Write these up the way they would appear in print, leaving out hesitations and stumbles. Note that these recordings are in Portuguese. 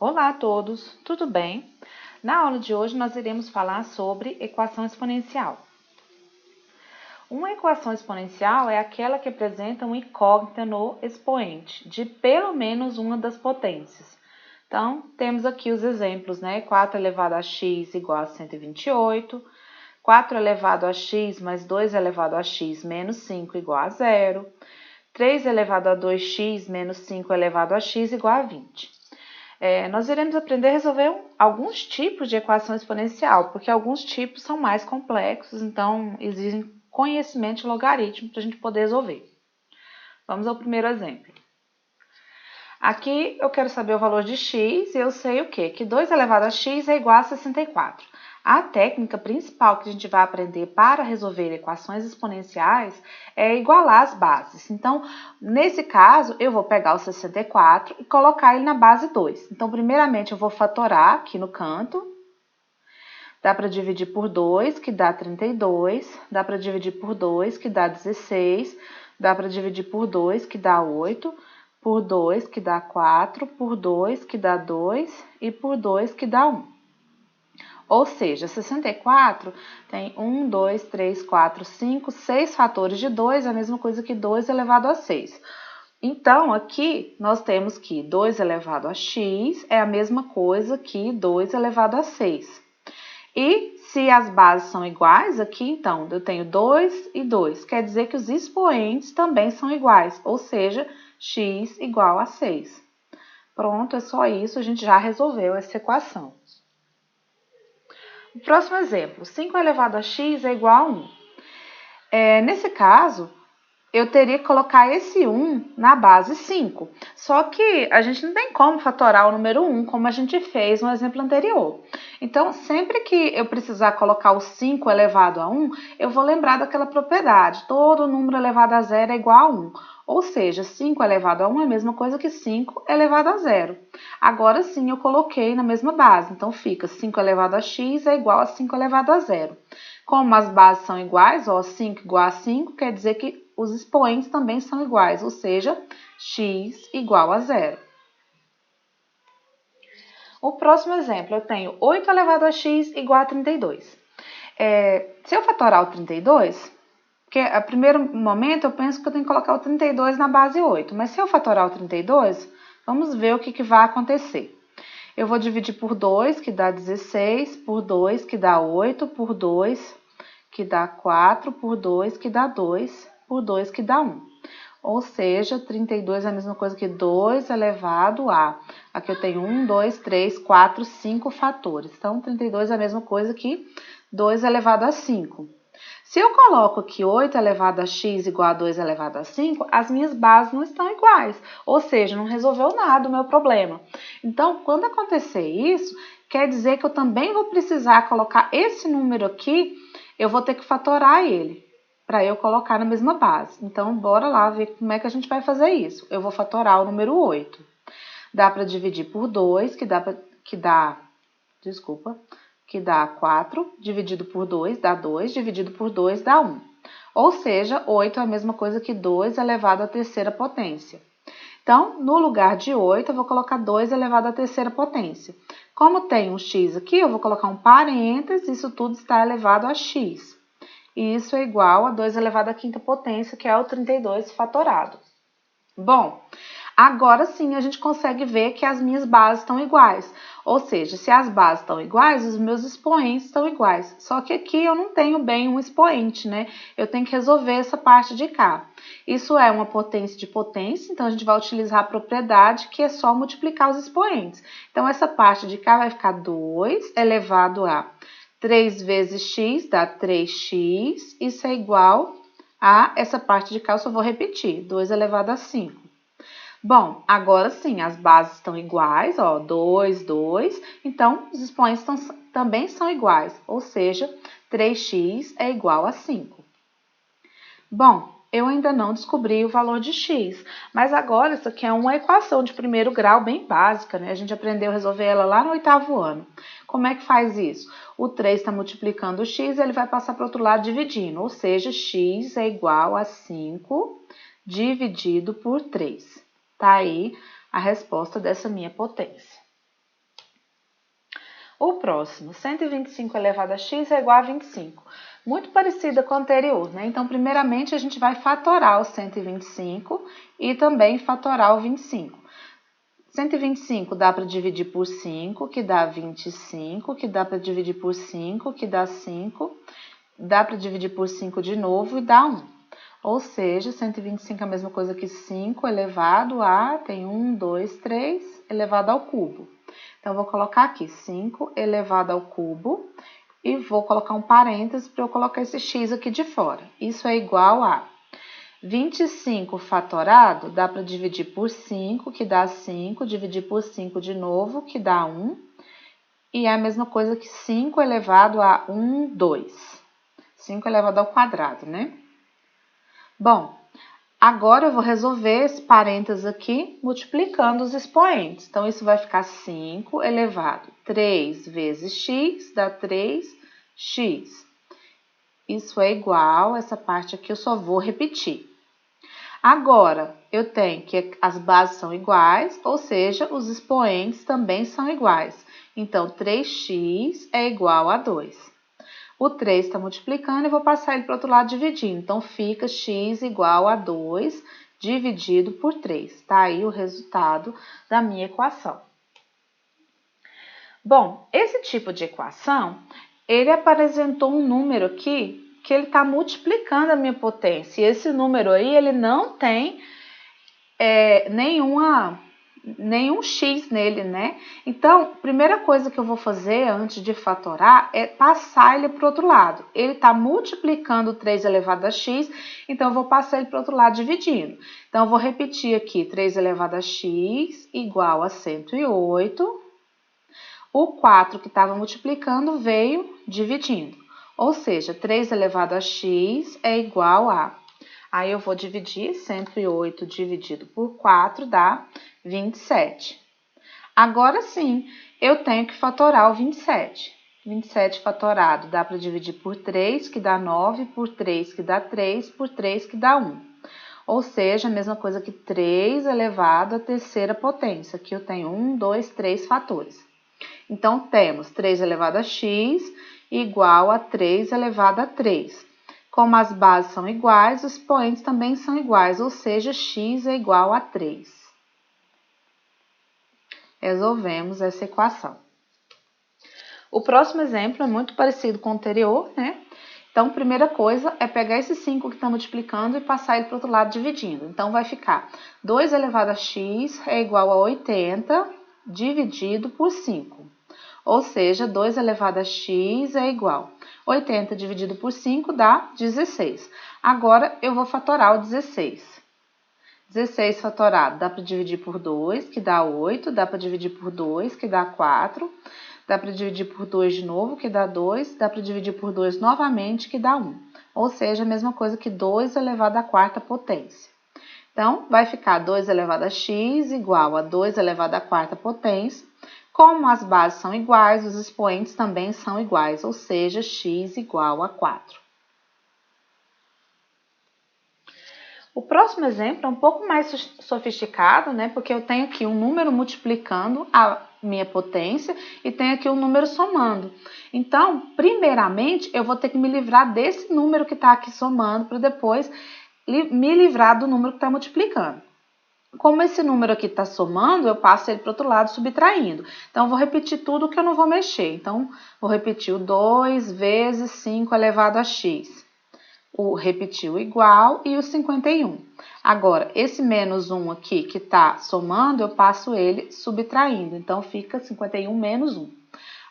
Olá a todos, tudo bem? Na aula de hoje nós iremos falar sobre equação exponencial. Uma equação exponencial é aquela que apresenta uma incógnita no expoente de pelo menos uma das potências. Então, temos aqui os exemplos, né? 4 elevado a x igual a 128, 4 elevado a x mais 2 elevado a x menos 5 igual a 0, 3 elevado a 2x menos 5 elevado a x igual a 20. Nós iremos aprender a resolver alguns tipos de equação exponencial, porque alguns tipos são mais complexos, então exigem conhecimento de logaritmo para a gente poder resolver. Vamos ao primeiro exemplo. Aqui eu quero saber o valor de x e eu sei o quê? Que 2 elevado a x é igual a 64. A técnica principal que a gente vai aprender para resolver equações exponenciais é igualar as bases. Então, nesse caso, eu vou pegar o 64 e colocar ele na base 2. Então, primeiramente, eu vou fatorar aqui no canto. Dá para dividir por 2, que dá 32. Dá para dividir por 2, que dá 16. Dá para dividir por 2, que dá 8. Por 2, que dá 4. Por 2, que dá 2. E por 2, que dá 1. Ou seja, 64 tem 1, 2, 3, 4, 5, 6 fatores de 2, é a mesma coisa que 2 elevado a 6. Então, aqui nós temos que 2 elevado a x é a mesma coisa que 2 elevado a 6. E se as bases são iguais, aqui então eu tenho 2 e 2, quer dizer que os expoentes também são iguais, ou seja, x igual a 6. Pronto, é só isso, a gente já resolveu essa equação. O próximo exemplo, 5 elevado a x é igual a 1. Nesse caso, eu teria que colocar esse 1 na base 5. Só que a gente não tem como fatorar o número 1, como a gente fez no exemplo anterior. Então, sempre que eu precisar colocar o 5 elevado a 1, eu vou lembrar daquela propriedade. Todo número elevado a 0 é igual a 1. Ou seja, 5 elevado a 1 é a mesma coisa que 5 elevado a 0. Agora sim, eu coloquei na mesma base. Então, fica 5 elevado a x é igual a 5 elevado a 0. Como as bases são iguais, 5 igual a 5, quer dizer que os expoentes também são iguais, ou seja, x igual a 0. O próximo exemplo, eu tenho 8 elevado a x igual a 32. Se eu fatorar o 32, porque a primeiro momento eu penso que eu tenho que colocar o 32 na base 8, mas se eu fatorar o 32, vamos ver o que vai acontecer. Eu vou dividir por 2, que dá 16, por 2, que dá 8, por 2, que dá 4, por 2, que dá 2, por 2, que dá 1. Ou seja, 32 é a mesma coisa que 2 elevado a... Aqui eu tenho 1, 2, 3, 4, 5 fatores. Então, 32 é a mesma coisa que 2 elevado a 5. Se eu coloco aqui 8 elevado a x igual a 2 elevado a 5, as minhas bases não estão iguais. Ou seja, não resolveu nada o meu problema. Então, quando acontecer isso, quer dizer que eu também vou precisar colocar esse número aqui, eu vou ter que fatorar ele para eu colocar na mesma base. Então, bora lá ver como é que a gente vai fazer isso. Eu vou fatorar o número 8. Dá para dividir por 2, que dá 4, dividido por 2 dá 2, dividido por 2 dá 1. Ou seja, 8 é a mesma coisa que 2 elevado à terceira potência. Então, no lugar de 8, eu vou colocar 2 elevado à terceira potência. Como tem um x aqui, eu vou colocar um parênteses, isso tudo está elevado a x. E isso é igual a 2 elevado à quinta potência, que é o 32 fatorado. Bom, agora sim a gente consegue ver que as minhas bases estão iguais. Ou seja, se as bases estão iguais, os meus expoentes estão iguais. Só que aqui eu não tenho bem um expoente, né? Eu tenho que resolver essa parte de cá. Isso é uma potência de potência, então a gente vai utilizar a propriedade que é só multiplicar os expoentes. Então, essa parte de cá vai ficar 2 elevado a 3 vezes x dá 3x, isso é igual a essa parte de cá, eu só vou repetir, 2 elevado a 5. Bom, agora sim, as bases estão iguais, ó, 2, 2, então os expoentes também são iguais, ou seja, 3x é igual a 5. Bom, eu ainda não descobri o valor de x, mas agora isso aqui é uma equação de primeiro grau bem básica, né? A gente aprendeu a resolver ela lá no 8º ano. Como é que faz isso? O 3 está multiplicando o x, ele vai passar para o outro lado dividindo, ou seja, x é igual a 5 dividido por 3. Tá aí a resposta dessa minha potência. O próximo, 125 elevado a x é igual a 25. Muito parecida com o anterior, né? Então, primeiramente, a gente vai fatorar o 125 e também fatorar o 25. 125 dá para dividir por 5, que dá 25, que dá para dividir por 5, que dá 5, dá para dividir por 5 de novo e dá 1. Ou seja, 125 é a mesma coisa que 5 elevado a, tem 1, 2, 3, elevado ao cubo. Então, vou colocar aqui 5 elevado ao cubo e vou colocar um parênteses para eu colocar esse x aqui de fora. Isso é igual a 25 fatorado, dá para dividir por 5, que dá 5, dividir por 5 de novo, que dá 1. E é a mesma coisa que 5 elevado a 1, 2. 5 elevado ao quadrado, né? Bom, agora eu vou resolver esse parênteses aqui multiplicando os expoentes. Então, isso vai ficar 5 elevado a 3 vezes x, dá 3x. Isso é igual, essa parte aqui eu só vou repetir. Agora, eu tenho que as bases são iguais, ou seja, os expoentes também são iguais. Então, 3x é igual a 2. O 3 está multiplicando e vou passar ele para o outro lado dividindo. Então, fica x igual a 2 dividido por 3. Está aí o resultado da minha equação. Bom, esse tipo de equação, ele apresentou um número aqui que ele está multiplicando a minha potência. E esse número aí, ele não tem nenhum x nele, né? Então, primeira coisa que eu vou fazer antes de fatorar é passar ele para o outro lado. Ele está multiplicando 3 elevado a x, então eu vou passar ele para o outro lado dividindo. Então, eu vou repetir aqui, 3 elevado a x igual a 108. O 4 que estava multiplicando veio dividindo. Ou seja, 3 elevado a x é igual a... Aí eu vou dividir 108 dividido por 4 dá 27. Agora sim, eu tenho que fatorar o 27. 27 fatorado dá para dividir por 3, que dá 9, por 3, que dá 3, por 3, que dá 1. Ou seja, a mesma coisa que 3 elevado à terceira potência. Aqui eu tenho 1, 2, 3 fatores. Então, temos 3 elevado a x igual a 3 elevado a 3. Como as bases são iguais, os expoentes também são iguais, ou seja, x é igual a 3. Resolvemos essa equação. O próximo exemplo é muito parecido com o anterior, né? Então, primeira coisa é pegar esse 5 que está multiplicando e passar ele para o outro lado dividindo. Então, vai ficar 2 elevado a x é igual a 80 dividido por 5. Ou seja, 2 elevado a x é igual. 80 dividido por 5 dá 16. Agora, eu vou fatorar o 16. 16 fatorado dá para dividir por 2, que dá 8. Dá para dividir por 2, que dá 4. Dá para dividir por 2 de novo, que dá 2. Dá para dividir por 2 novamente, que dá 1. Ou seja, a mesma coisa que 2 elevado à quarta potência. Então, vai ficar 2 elevado a x igual a 2 elevado à quarta potência. Como as bases são iguais, os expoentes também são iguais, ou seja, x igual a 4. O próximo exemplo é um pouco mais sofisticado, né? Porque eu tenho aqui um número multiplicando a minha potência e tenho aqui um número somando. Então, primeiramente, eu vou ter que me livrar desse número que está aqui somando para depois me livrar do número que está multiplicando. Como esse número aqui está somando, eu passo ele para o outro lado subtraindo. Então, eu vou repetir tudo que eu não vou mexer. Então, vou repetir o 2 vezes 5 elevado a x. Repetir o igual e o 51. Agora, esse menos 1 aqui que está somando, eu passo ele subtraindo. Então, fica 51 menos 1.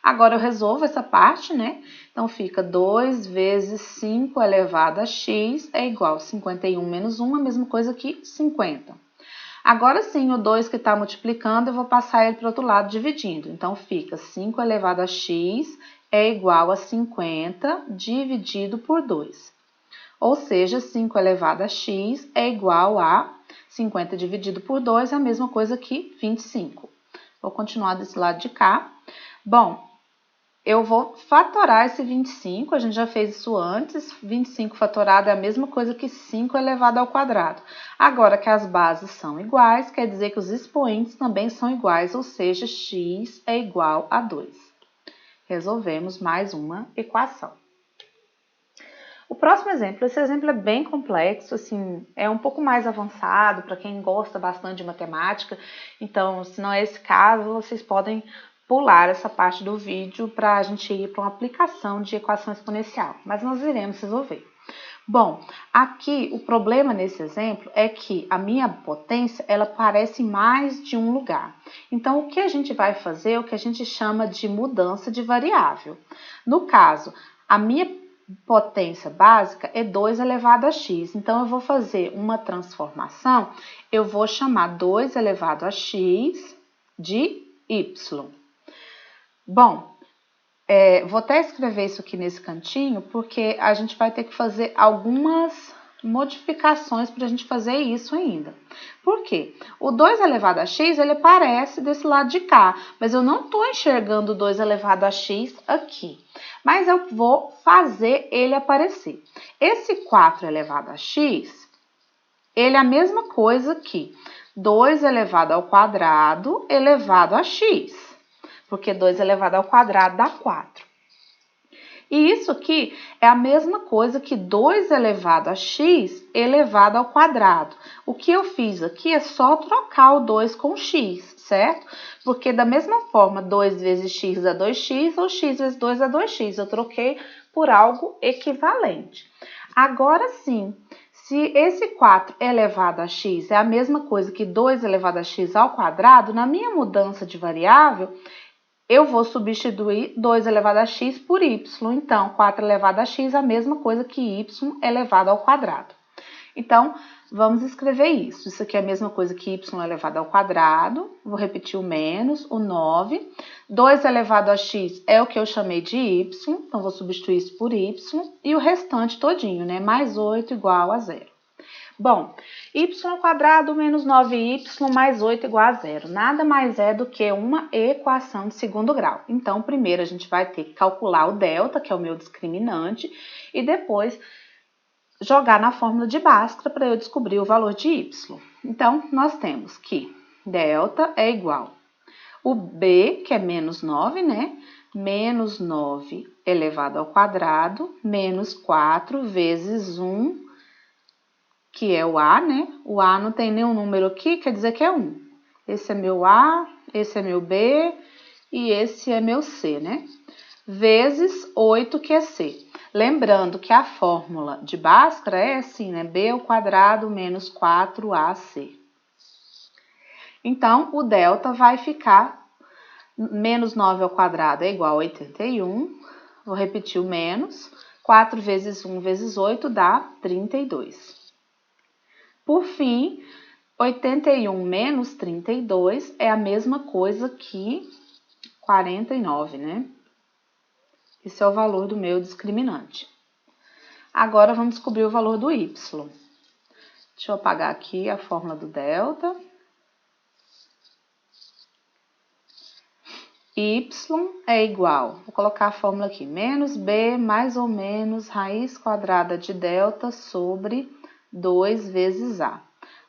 Agora, eu resolvo essa parte, né? Então, fica 2 vezes 5 elevado a x é igual a 51 menos 1, a mesma coisa que 50. Agora sim, o 2 que está multiplicando, eu vou passar ele para o outro lado dividindo. Então, fica 5 elevado a x é igual a 50 dividido por 2. Ou seja, 5 elevado a x é igual a 50 dividido por 2, é a mesma coisa que 25. Vou continuar desse lado de cá. Bom, eu vou fatorar esse 25, a gente já fez isso antes. 25 fatorado é a mesma coisa que 5 elevado ao quadrado. Agora que as bases são iguais, quer dizer que os expoentes também são iguais, ou seja, x é igual a 2. Resolvemos mais uma equação. O próximo exemplo, esse exemplo é bem complexo, assim, é um pouco mais avançado para quem gosta bastante de matemática. Então, se não é esse caso, vocês podem pular essa parte do vídeo para a gente ir para uma aplicação de equação exponencial, mas nós iremos resolver. Bom, aqui o problema nesse exemplo é que a minha potência, ela aparece em mais de um lugar. Então, o que a gente vai fazer é o que a gente chama de mudança de variável. No caso, a minha potência básica é 2 elevado a x. Então, eu vou fazer uma transformação, eu vou chamar 2 elevado a x de y. Bom, vou até escrever isso aqui nesse cantinho, porque a gente vai ter que fazer algumas modificações para a gente fazer isso ainda. Por quê? O 2 elevado a x, ele aparece desse lado de cá, mas eu não estou enxergando o 2 elevado a x aqui. Mas eu vou fazer ele aparecer. Esse 4 elevado a x, ele é a mesma coisa que 2 elevado ao quadrado elevado a x. Porque 2 elevado ao quadrado dá 4. E isso aqui é a mesma coisa que 2 elevado a x elevado ao quadrado. O que eu fiz aqui é só trocar o 2 com x, certo? Porque da mesma forma, 2 vezes x dá 2x, ou x vezes 2 dá 2x. Eu troquei por algo equivalente. Agora sim, se esse 4 elevado a x é a mesma coisa que 2 elevado a x ao quadrado, na minha mudança de variável, eu vou substituir 2 elevado a x por y. Então, 4 elevado a x é a mesma coisa que y elevado ao quadrado. Então, vamos escrever isso. Isso aqui é a mesma coisa que y elevado ao quadrado. Vou repetir o menos, o 9. 2 elevado a x é o que eu chamei de y. Então, vou substituir isso por y. E o restante todinho, né? Mais 8 igual a 0. Bom, y ao quadrado menos 9y mais 8 igual a 0. Nada mais é do que uma equação de segundo grau. Então, primeiro a gente vai ter que calcular o delta, que é o meu discriminante, e depois jogar na fórmula de Bhaskara para eu descobrir o valor de y. Então, nós temos que delta é igual o b, que é menos 9, né? Menos 9 elevado ao quadrado, menos 4 vezes 1, que é o A, né? O A não tem nenhum número aqui, quer dizer que é 1. Esse é meu A, esse é meu B e esse é meu C, né? Vezes 8, que é C. Lembrando que a fórmula de Bhaskara é assim, né? B ao quadrado menos 4AC. Então, o delta vai ficar menos 9 ao quadrado é igual a 81. Vou repetir o menos. 4 vezes 1 vezes 8 dá 32. Por fim, 81 menos 32 é a mesma coisa que 49, né? Esse é o valor do meu discriminante. Agora, vamos descobrir o valor do y. Deixa eu apagar aqui a fórmula do delta. Y é igual, vou colocar a fórmula aqui, menos b mais ou menos raiz quadrada de delta sobre 2 vezes A,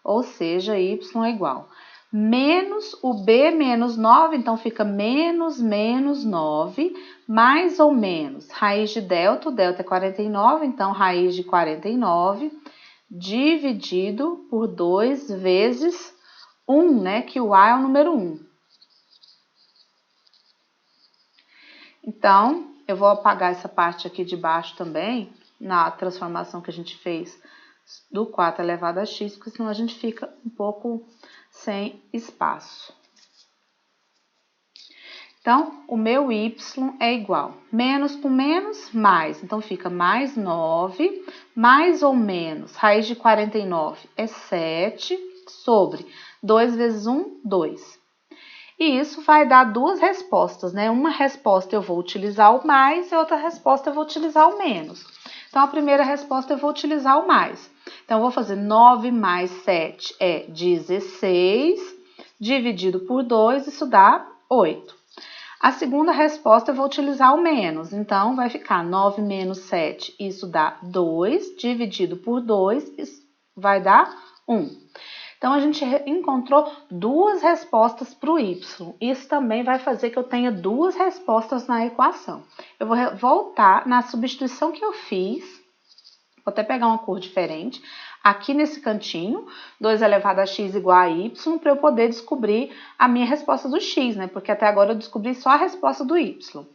ou seja, y é igual menos o b menos 9, então fica menos 9, mais ou menos raiz de delta, o delta é 49, então raiz de 49, dividido por 2 vezes 1, né, que o A é o número 1. Então, eu vou apagar essa parte aqui de baixo também, na transformação que a gente fez do 4 elevado a x, porque senão a gente fica um pouco sem espaço. Então, o meu y é igual, menos com menos, mais. Então, fica mais 9, mais ou menos, raiz de 49 é 7, sobre 2 vezes 1, 2. E isso vai dar duas respostas, né? Uma resposta eu vou utilizar o mais e outra resposta eu vou utilizar o menos. Então, a primeira resposta eu vou utilizar o mais. Então, eu vou fazer 9 mais 7 é 16, dividido por 2, isso dá 8. A segunda resposta eu vou utilizar o menos. Então, vai ficar 9 menos 7, isso dá 2, dividido por 2, isso vai dar 1. Então, a gente encontrou duas respostas para o y. Isso também vai fazer que eu tenha duas respostas na equação. Eu vou voltar na substituição que eu fiz. Vou até pegar uma cor diferente. Aqui nesse cantinho, 2 elevado a x igual a y, para eu poder descobrir a minha resposta do x, né? Porque até agora eu descobri só a resposta do y.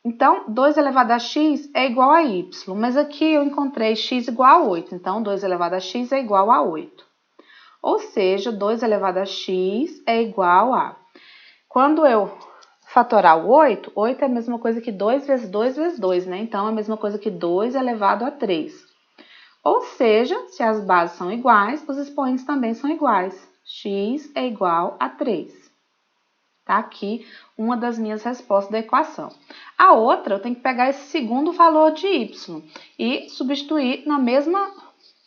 Então, 2 elevado a x é igual a y, mas aqui eu encontrei x igual a 8. Então, 2 elevado a x é igual a 8. Ou seja, 2 elevado a x é igual a... Quando eu fatorar o 8, 8 é a mesma coisa que 2 vezes 2 vezes 2, né? Então, é a mesma coisa que 2 elevado a 3. Ou seja, se as bases são iguais, os expoentes também são iguais. X é igual a 3. Tá aqui uma das minhas respostas da equação. A outra, eu tenho que pegar esse segundo valor de y e substituir na mesma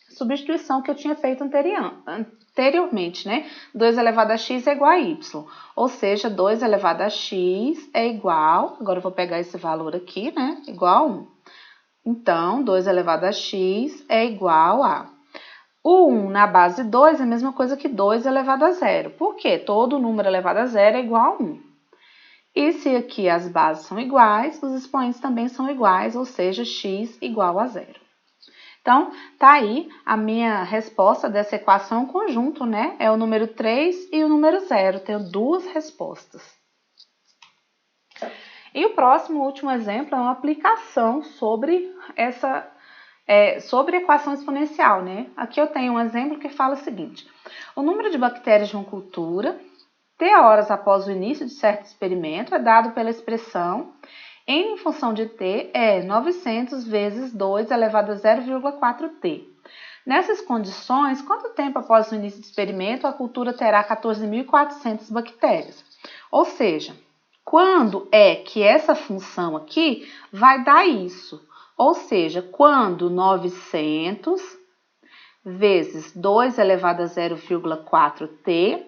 substituição que eu tinha feito anteriormente, né? 2 elevado a x é igual a y. Ou seja, 2 elevado a x é igual... Agora eu vou pegar esse valor aqui, né? Igual a 1. Então, 2 elevado a x é igual a... O 1 na base 2 é a mesma coisa que 2 elevado a 0. Por quê? Todo número elevado a 0 é igual a 1. E se aqui as bases são iguais, os expoentes também são iguais, ou seja, x igual a 0. Então, tá aí a minha resposta dessa equação conjunto, né? É o número 3 e o número 0. Tenho duas respostas. E o próximo, último exemplo, é uma aplicação sobre sobre equação exponencial, né? Aqui eu tenho um exemplo que fala o seguinte: o número de bactérias de uma cultura, t horas após o início de certo experimento, é dado pela expressão n em função de t é 900 vezes 2 elevado a 0,4t. Nessas condições, quanto tempo após o início do experimento a cultura terá 14.400 bactérias? Ou seja, quando é que essa função aqui vai dar isso? Ou seja, quando 900 vezes 2 elevado a 0,4t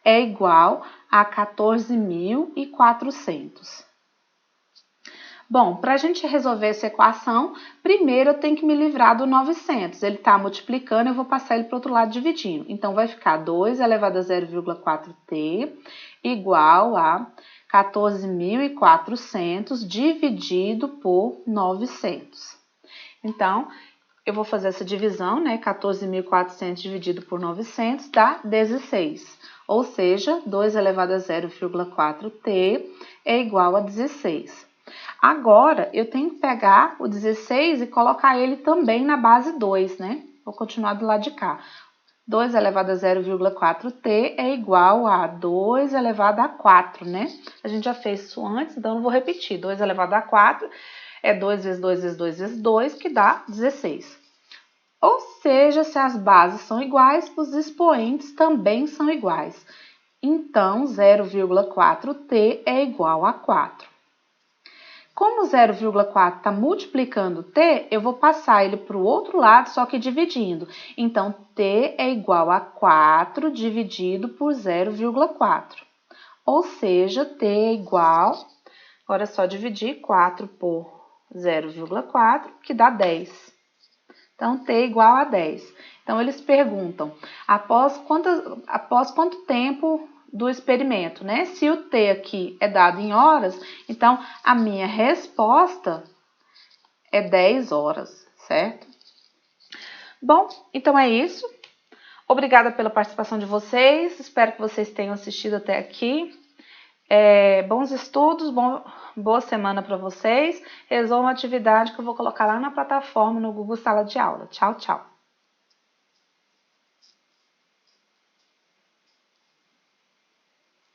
é igual a 14.400. Bom, para a gente resolver essa equação, primeiro eu tenho que me livrar do 900. Ele está multiplicando, eu vou passar ele para o outro lado dividindo. Então, vai ficar 2 elevado a 0,4t igual a 14.400 dividido por 900. Então, eu vou fazer essa divisão, né? 14.400 dividido por 900 dá 16. Ou seja, 2 elevado a 0,4t é igual a 16. Agora, eu tenho que pegar o 16 e colocar ele também na base 2, né? Vou continuar do lado de cá. 2 elevado a 0,4t é igual a 2 elevado a 4, né? A gente já fez isso antes, então não vou repetir. 2 elevado a 4 é 2 vezes 2 vezes 2 vezes 2, que dá 16. Ou seja, se as bases são iguais, os expoentes também são iguais. Então, 0,4t é igual a 4. Como 0,4 está multiplicando t, eu vou passar ele para o outro lado, só que dividindo. Então, t é igual a 4 dividido por 0,4. Ou seja, t é igual... Agora é só dividir 4 por 0,4, que dá 10. Então, t é igual a 10. Então, eles perguntam, após quanto tempo do experimento, né? Se o t aqui é dado em horas, então a minha resposta é 10 horas, certo? Bom, então é isso. Obrigada pela participação de vocês. Espero que vocês tenham assistido até aqui. Bons estudos, boa semana para vocês. Resolvam a atividade que eu vou colocar lá na plataforma no Google Sala de Aula. Tchau, tchau.